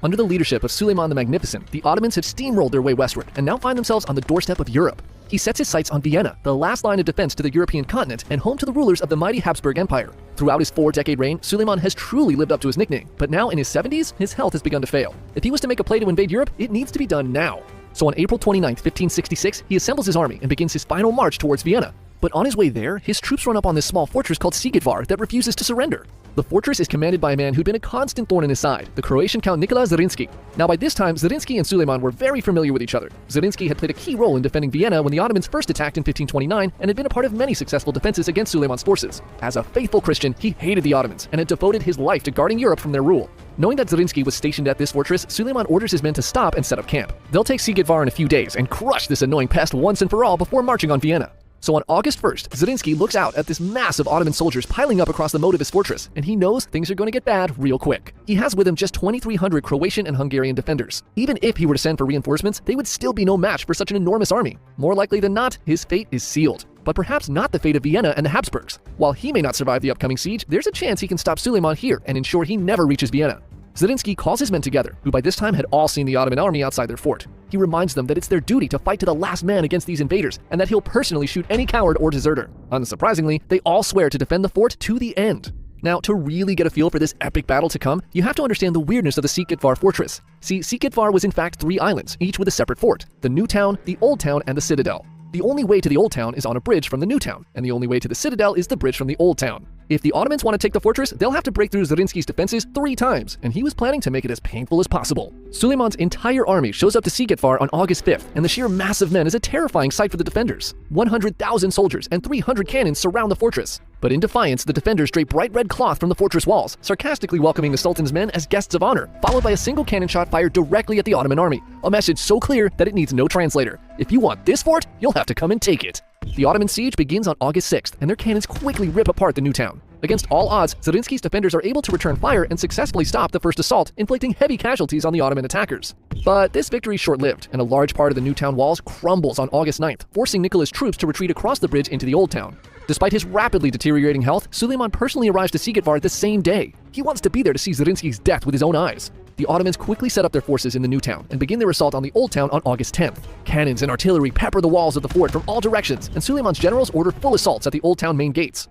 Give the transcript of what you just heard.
Under the leadership of Suleiman the Magnificent, the Ottomans have steamrolled their way westward and now find themselves on the doorstep of Europe. He sets his sights on Vienna, the last line of defense to the European continent and home to the rulers of the mighty Habsburg Empire. Throughout his 4-decade reign, Suleiman has truly lived up to his nickname, but now in his 70s, his health has begun to fail. If he was to make a play to invade Europe, it needs to be done now. So on April 29, 1566, he assembles his army and begins his final march towards Vienna. But on his way there, his troops run up on this small fortress called Sigitvar that refuses to surrender. The fortress is commanded by a man who'd been a constant thorn in his side, the Croatian Count Nikola Zrinski. Now by this time, Zrinski and Suleiman were very familiar with each other. Zrinski had played a key role in defending Vienna when the Ottomans first attacked in 1529 and had been a part of many successful defenses against Suleiman's forces. As a faithful Christian, he hated the Ottomans and had devoted his life to guarding Europe from their rule. Knowing that Zrinski was stationed at this fortress, Suleiman orders his men to stop and set up camp. They'll take Sigitvar in a few days and crush this annoying pest once and for all before marching on Vienna. So on August 1st, Zrinski looks out at this mass of Ottoman soldiers piling up across the moat of his fortress, and he knows things are going to get bad real quick. He has with him just 2,300 Croatian and Hungarian defenders. Even if he were to send for reinforcements, they would still be no match for such an enormous army. More likely than not, his fate is sealed. But perhaps not the fate of Vienna and the Habsburgs. While he may not survive the upcoming siege, there's a chance he can stop Suleiman here and ensure he never reaches Vienna. Zrinski calls his men together, who by this time had all seen the Ottoman army outside their fort. He reminds them that it's their duty to fight to the last man against these invaders, and that he'll personally shoot any coward or deserter. Unsurprisingly, they all swear to defend the fort to the end. Now, to really get a feel for this epic battle to come, you have to understand the weirdness of the Sigitvar fortress. See, Sigitvar was in fact 3 islands, each with a separate fort: the New Town, the Old Town, and the Citadel. The only way to the Old Town is on a bridge from the New Town, and the only way to the Citadel is the bridge from the Old Town. If the Ottomans want to take the fortress, they'll have to break through Zrinski's defenses 3 times, and he was planning to make it as painful as possible. Suleiman's entire army shows up to Sigitvar on August 5th, and the sheer mass of men is a terrifying sight for the defenders. 100,000 soldiers and 300 cannons surround the fortress. But in defiance, the defenders drape bright red cloth from the fortress walls, sarcastically welcoming the Sultan's men as guests of honor, followed by a single cannon shot fired directly at the Ottoman army. A message so clear that it needs no translator. If you want this fort, you'll have to come and take it. The Ottoman siege begins on August 6th, and their cannons quickly rip apart the New Town. Against all odds, Zrinski's defenders are able to return fire and successfully stop the first assault, inflicting heavy casualties on the Ottoman attackers. But this victory is short-lived, and a large part of the New Town walls crumbles on August 9th, forcing Nikola's troops to retreat across the bridge into the Old Town. Despite his rapidly deteriorating health, Suleiman personally arrives to Sigitvar the same day. He wants to be there to see Zrinski's death with his own eyes. The Ottomans quickly set up their forces in the New Town and begin their assault on the Old Town on August 10th. Cannons and artillery pepper the walls of the fort from all directions, and Suleiman's generals order full assaults at the Old Town main gates.